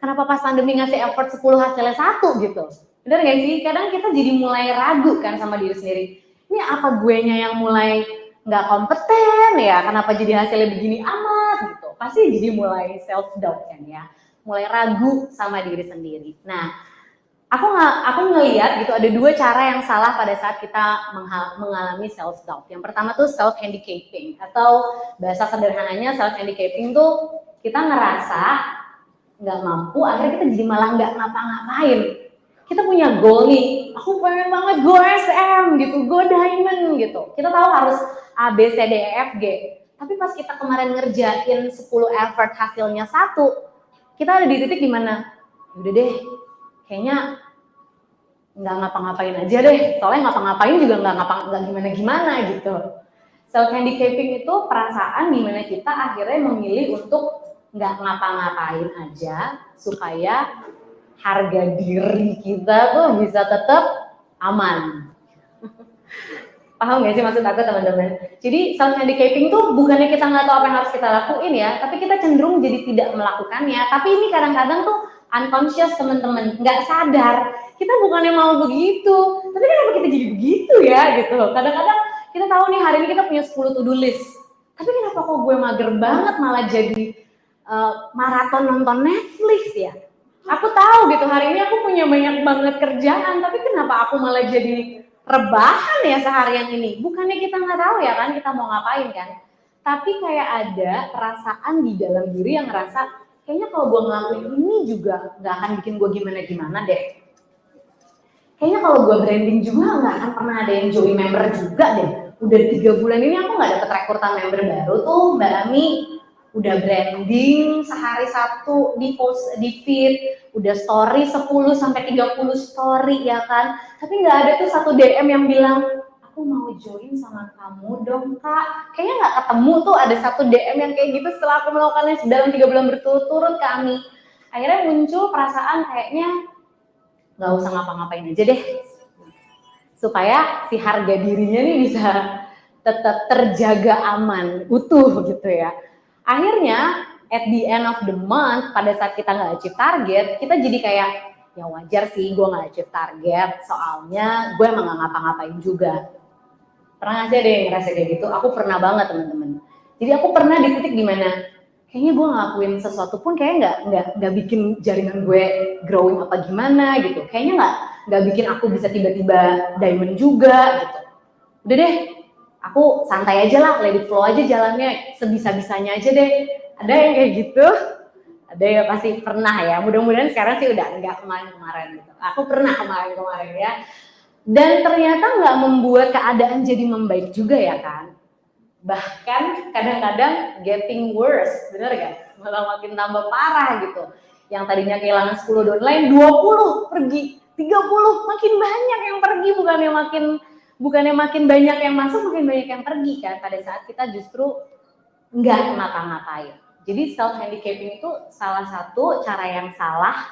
kenapa pas pandemi ngasih effort 10 hasilnya 1 gitu. Bener gak sih? Kadang kita jadi mulai ragu kan sama diri sendiri. Ini apa guenya yang mulai nggak kompeten ya? Kenapa jadi hasilnya begini amat gitu? Pasti jadi mulai self doubt kan ya. Mulai ragu sama diri sendiri. Nah, aku ngelihat gitu ada 2 cara yang salah pada saat kita mengalami self doubt. Yang pertama tuh self handicapping, atau bahasa sederhananya self handicapping tuh kita ngerasa nggak mampu, akhirnya kita jadi malah nggak ngapa-ngapain. Kita punya goal nih, aku pengen banget go SM gitu, go diamond gitu. Kita tahu harus A, B, C, D, E, F, G. Tapi pas kita kemarin ngerjain 10 effort hasilnya 1, kita ada di titik dimana, udah deh, kayaknya nggak ngapa-ngapain aja deh. Soalnya ngapa-ngapain juga nggak gimana-gimana gitu. Self handicapping itu perasaan dimana kita akhirnya memilih untuk nggak ngapa-ngapain aja supaya harga diri kita tuh bisa tetap aman. Paham nggak sih maksud aku teman-teman? Jadi self handicapping tuh bukannya kita nggak tahu apa yang harus kita lakuin ya, tapi kita cenderung jadi tidak melakukannya. Tapi ini kadang-kadang tuh unconscious teman-teman, nggak sadar. Kita bukannya mau begitu, tapi kenapa kita jadi begitu ya gitu. Kadang-kadang kita tahu nih hari ini kita punya 10 to-do list, tapi kenapa kok gue mager banget malah jadi maraton nonton Netflix ya. Aku tahu gitu hari ini aku punya banyak banget kerjaan, tapi kenapa aku malah jadi rebahan ya seharian ini. Bukannya kita nggak tahu ya kan kita mau ngapain kan, tapi kayak ada perasaan di dalam diri yang ngerasa kayaknya kalau gue ngelakuin ini juga nggak akan bikin gue gimana-gimana deh. Kayaknya kalau gue branding juga nggak akan pernah ada yang join member juga deh. Udah 3 bulan ini aku nggak dapet rekrutan member baru tuh Mbak Ami. Udah branding sehari 1 di post di feed, udah story 10 sampai 30 story ya kan. Tapi nggak ada tuh 1 DM yang bilang, "Aku mau join sama kamu dong, Kak." Kayaknya nggak ketemu tuh ada 1 DM yang kayak gitu setelah aku melakukannya dalam 3 bulan berturut-turut kami. Akhirnya muncul perasaan kayaknya nggak usah ngapa-ngapain aja deh. Supaya si harga dirinya nih bisa tetap terjaga aman, utuh gitu ya. Akhirnya at the end of the month pada saat kita nggak achieve target, kita jadi kayak ya wajar sih gue nggak achieve target, soalnya gue emang nggak ngapa-ngapain juga. Pernah nggak sih ada yang ngerasa kayak gitu? Aku pernah banget teman-teman. Jadi aku pernah di titik dimana kayaknya gue ngelakuin sesuatu pun kayak nggak bikin jaringan gue growing apa gimana gitu. Kayaknya nggak bikin aku bisa tiba-tiba diamond juga gitu. Udah deh, aku santai aja lah, let it flow aja jalannya, sebisa-bisanya aja deh. Ada yang kayak gitu? Ada ya pasti pernah ya. Mudah-mudahan sekarang sih udah enggak kemarin-kemarin gitu. Aku pernah kemarin-kemarin ya. Dan ternyata nggak membuat keadaan jadi membaik juga ya kan. Bahkan kadang-kadang getting worse, bener gak? Malah makin tambah parah gitu. Yang tadinya kehilangan 10 downline, 20 pergi, 30 makin banyak yang pergi, bukannya makin banyak yang masuk, makin banyak yang pergi kan, pada saat kita justru nggak ngapa-ngapain. Jadi self handicapping itu salah satu cara yang salah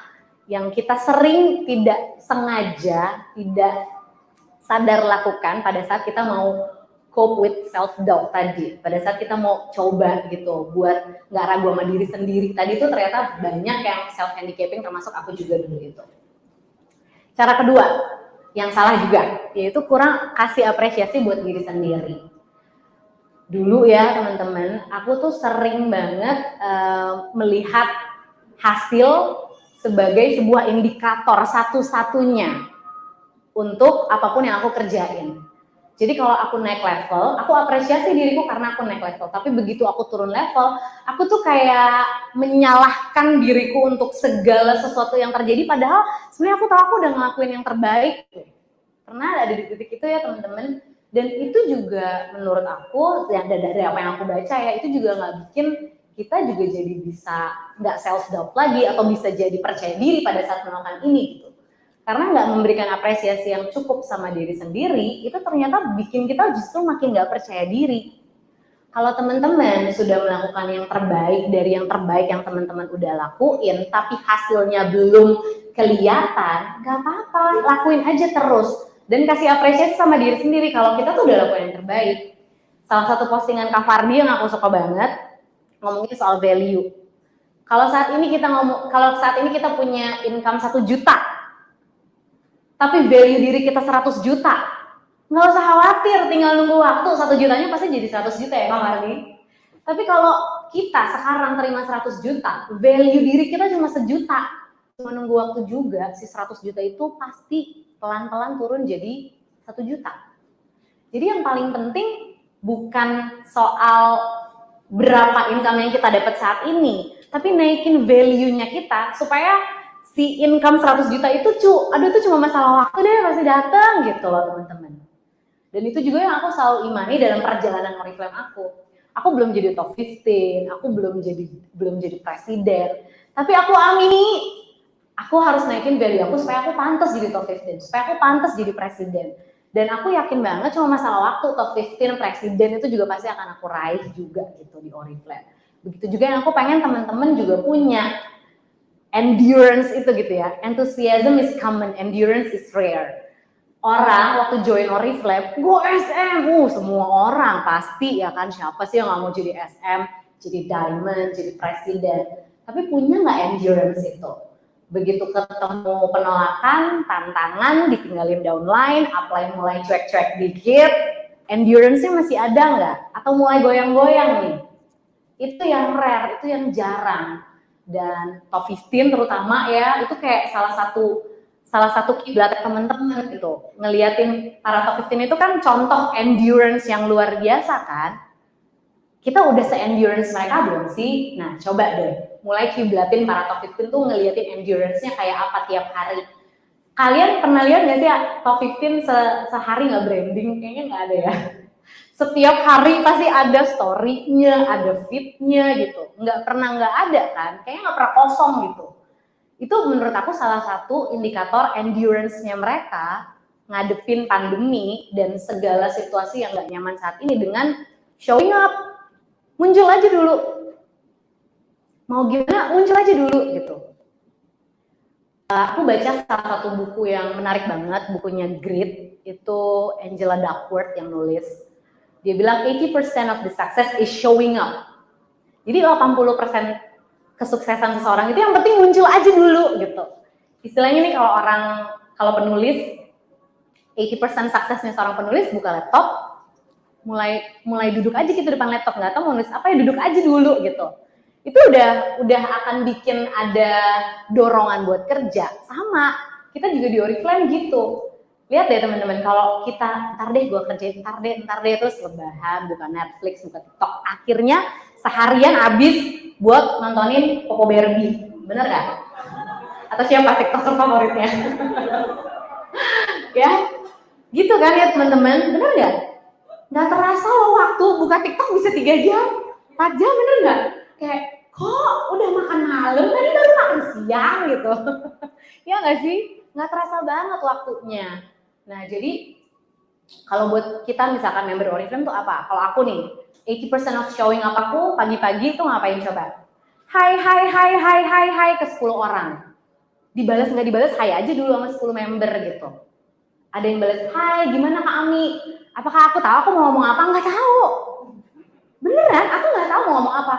yang kita sering tidak sengaja, tidak sadar lakukan pada saat kita mau cope with self doubt tadi. Pada saat kita mau coba gitu buat nggak ragu sama diri sendiri. Tadi itu ternyata banyak yang self handicapping, termasuk aku juga dulu itu. Cara kedua yang salah juga, yaitu kurang kasih apresiasi buat diri sendiri. Dulu ya teman-teman, aku tuh sering banget melihat hasil sebagai sebuah indikator satu-satunya untuk apapun yang aku kerjain. Jadi kalau aku naik level, aku apresiasi diriku karena aku naik level. Tapi begitu aku turun level, aku tuh kayak menyalahkan diriku untuk segala sesuatu yang terjadi. Padahal sebenarnya aku tahu aku udah ngelakuin yang terbaik. Pernah ada di titik itu ya teman-teman. Dan itu juga menurut aku, yang dari apa yang aku baca ya, itu juga nggak bikin kita juga jadi bisa nggak self doubt lagi atau bisa jadi percaya diri pada saat melakukan ini gitu. Karena nggak memberikan apresiasi yang cukup sama diri sendiri, itu ternyata bikin kita justru makin nggak percaya diri. Kalau teman-teman sudah melakukan yang terbaik dari yang terbaik yang teman-teman udah lakuin, tapi hasilnya belum kelihatan, nggak apa-apa, lakuin aja terus. Dan kasih apresiasi sama diri sendiri kalau kita tuh udah lakuin yang terbaik. Salah satu postingan Kak Fardi yang aku suka banget, ngomongin soal value. Kalau saat ini kita punya income 1 juta, tapi value diri kita 100 juta, nggak usah khawatir, tinggal nunggu waktu, 1 jutanya pasti jadi 100 juta ya Bang Ardi. Tapi kalau kita sekarang terima 100 juta, value diri kita cuma 1 juta, cuma nunggu waktu juga, si 100 juta itu pasti pelan-pelan turun jadi 1 juta. Jadi yang paling penting bukan soal berapa income yang kita dapat saat ini, tapi naikin value-nya kita supaya si income 100 juta itu itu cuma masalah waktu deh, pasti datang gitu loh teman-teman. Dan itu juga yang aku selalu imani dalam perjalanan Oriflame aku. Aku belum jadi top 15, aku belum jadi presiden, tapi aku amini aku harus naikin value aku supaya aku pantas jadi top 15, supaya aku pantas jadi presiden. Dan aku yakin banget cuma masalah waktu, top 15 presiden itu juga pasti akan aku raih juga gitu di Oriflame. Begitu juga yang aku pengen teman-teman juga punya endurance itu gitu ya. Enthusiasm is common, endurance is rare. Orang waktu join Oriflame, go SM, semua orang pasti ya kan, siapa sih yang nggak mau jadi SM, jadi diamond, jadi presiden. Tapi punya nggak endurance itu? Begitu ketemu penolakan, tantangan, ditinggalin downline, apply mulai cuek-cuek dikit, endurance-nya masih ada nggak? Atau mulai goyang-goyang nih? Itu yang rare, itu yang jarang. Dan top 15 terutama ya, itu kayak salah satu kiblat teman-teman gitu. Ngeliatin para top 15 itu kan contoh endurance yang luar biasa kan. Kita udah se-endurance mereka belum sih? Nah, coba deh mulai kiblatin para top 15 tuh ngeliatin endurance-nya kayak apa tiap hari. Kalian pernah lihat nggak sih ya, top 15 sehari nggak branding? Kayaknya nggak ada ya. Setiap hari pasti ada story-nya, ada feed-nya gitu. Nggak pernah nggak ada kan? Kayaknya nggak pernah kosong gitu. Itu menurut aku salah satu indikator endurance-nya mereka ngadepin pandemi dan segala situasi yang nggak nyaman saat ini dengan showing up. Muncul aja dulu. Mau gimana, muncul aja dulu gitu. Aku baca salah satu buku yang menarik banget, bukunya Grit, itu Angela Duckworth yang nulis. Dia bilang 80% of the success is showing up. Jadi 80% kesuksesan seseorang itu yang penting muncul aja dulu gitu. Istilahnya nih kalau penulis, 80% suksesnya seorang penulis buka laptop, mulai duduk aja gitu depan laptop, nggak tahu mau nulis apa ya, duduk aja dulu gitu. Itu udah akan bikin ada dorongan buat kerja. Sama, kita juga di Oriflame gitu. Lihat deh teman-teman, kalau kita ntar deh gue kerjain, ntar deh terus rebahan, buka Netflix, buka TikTok, akhirnya seharian habis buat nontonin Popo Barbie, bener gak? Atau siapa TikToker favoritnya? Ya, gitu kan ya teman-teman, bener gak? Nggak terasa loh waktu buka TikTok bisa 3 jam, 4 jam, bener nggak? Kayak, kok udah makan malam, tadi baru makan siang gitu. Ya nggak sih? Nggak terasa banget waktunya. Nah, jadi kalau buat kita misalkan member Oriflame tuh apa? Kalau aku nih, 80% of showing up aku pagi-pagi tuh ngapain coba? Hai ke 10 orang. Dibalas nggak dibalas, hai aja dulu sama 10 member gitu. Ada yang balas, hai gimana Kak Ami? Apakah aku tahu aku mau ngomong apa? Nggak tahu. Beneran, aku nggak tahu mau ngomong apa.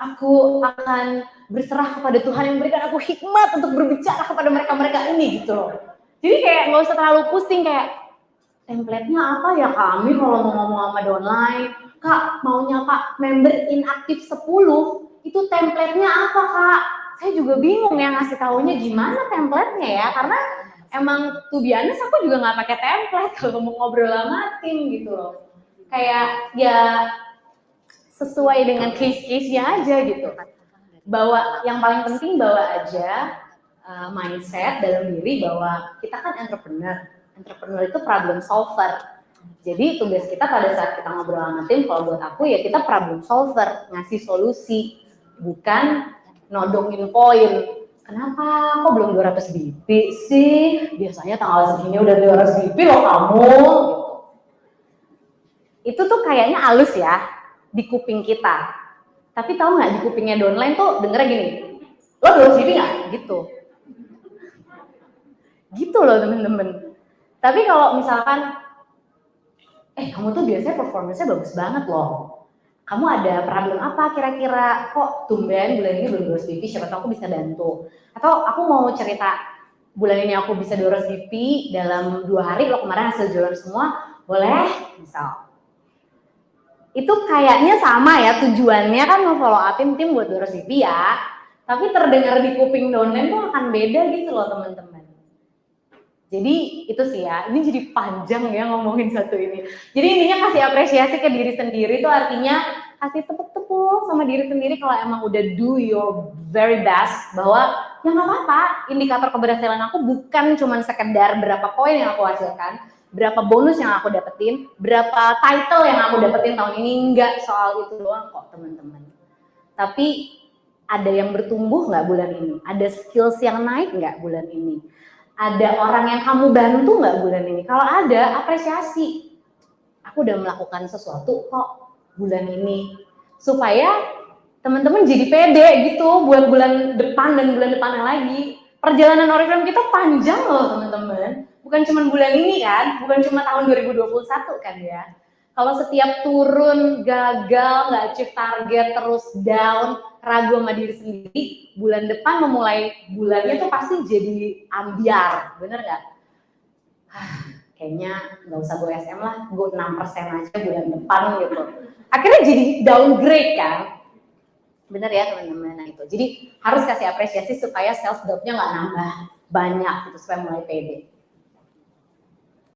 Aku akan berserah kepada Tuhan yang memberikan aku hikmat untuk berbicara kepada mereka-mereka ini gitu loh. Jadi kayak nggak usah terlalu pusing kayak template-nya apa ya kami kalau mau ngomong sama downline. Kak, maunya Pak member inaktif 10, itu template-nya apa Kak? Saya juga bingung ya ngasih taunya gimana template-nya ya, karena emang to be honest aku juga nggak pakai template kalau mau ngobrol sama tim gitu loh. Kayak ya sesuai dengan case-case-nya aja gitu. Yang paling penting bawa aja mindset dalam diri bahwa kita kan entrepreneur. Entrepreneur itu problem solver. Jadi tugas kita pada saat kita ngobrol sama tim, kalau buat aku ya kita problem solver, ngasih solusi, bukan nodongin poin. Kenapa kok belum 200 BP sih? Biasanya tanggal segini udah 200 BP loh kamu. Gitu. Itu tuh kayaknya halus ya di kuping kita. Tapi tahu nggak di kupingnya downline tuh dengernya gini, lo 200 BP nggak? Gitu. Gitu loh temen-temen. Tapi kalau misalkan, kamu tuh biasanya performance-nya bagus banget loh. kamu ada problem apa kira-kira, kok tumben bulan ini belum diurus BP, siapa tahu aku bisa bantu. Atau aku mau cerita, bulan ini aku bisa diurus BP dalam 2 hari, lo kemarin hasil jualan semua, boleh? Misal. Itu kayaknya sama ya, tujuannya kan mau follow upin tim buat diurus BP ya, tapi terdengar di kuping downline tuh akan beda gitu loh teman-teman. Jadi itu sih ya, ini jadi panjang ya ngomongin satu ini. Jadi intinya kasih apresiasi ke diri sendiri itu artinya kasih tepuk-tepuk sama diri sendiri kalau emang udah do your very best, bahwa ya nggak apa-apa, indikator keberhasilan aku bukan cuma sekedar berapa poin yang aku hasilkan, berapa bonus yang aku dapetin, berapa title yang aku dapetin tahun ini, nggak soal itu doang kok teman-teman. Tapi ada yang bertumbuh nggak bulan ini? Ada skills yang naik nggak bulan ini? Ada orang yang kamu bantu nggak bulan ini? Kalau ada, apresiasi. Aku udah melakukan sesuatu kok bulan ini. Supaya teman-teman jadi pede gitu buat bulan depan dan bulan depannya lagi. Perjalanan Oriflame kita panjang loh teman-teman. Bukan cuma bulan ini kan, bukan cuma tahun 2021 kan ya. Kalau setiap turun, gagal, nggak achieve target, terus down, ragu sama diri sendiri, bulan depan memulai bulannya tuh pasti jadi ambiar, bener nggak? Kayaknya nggak usah gue SM lah, gue 6% aja bulan depan gitu. Akhirnya jadi downgrade kan? Bener ya teman-teman, nah itu. Jadi harus kasih apresiasi supaya self doubt-nya nggak nambah banyak gitu, supaya mulai pede.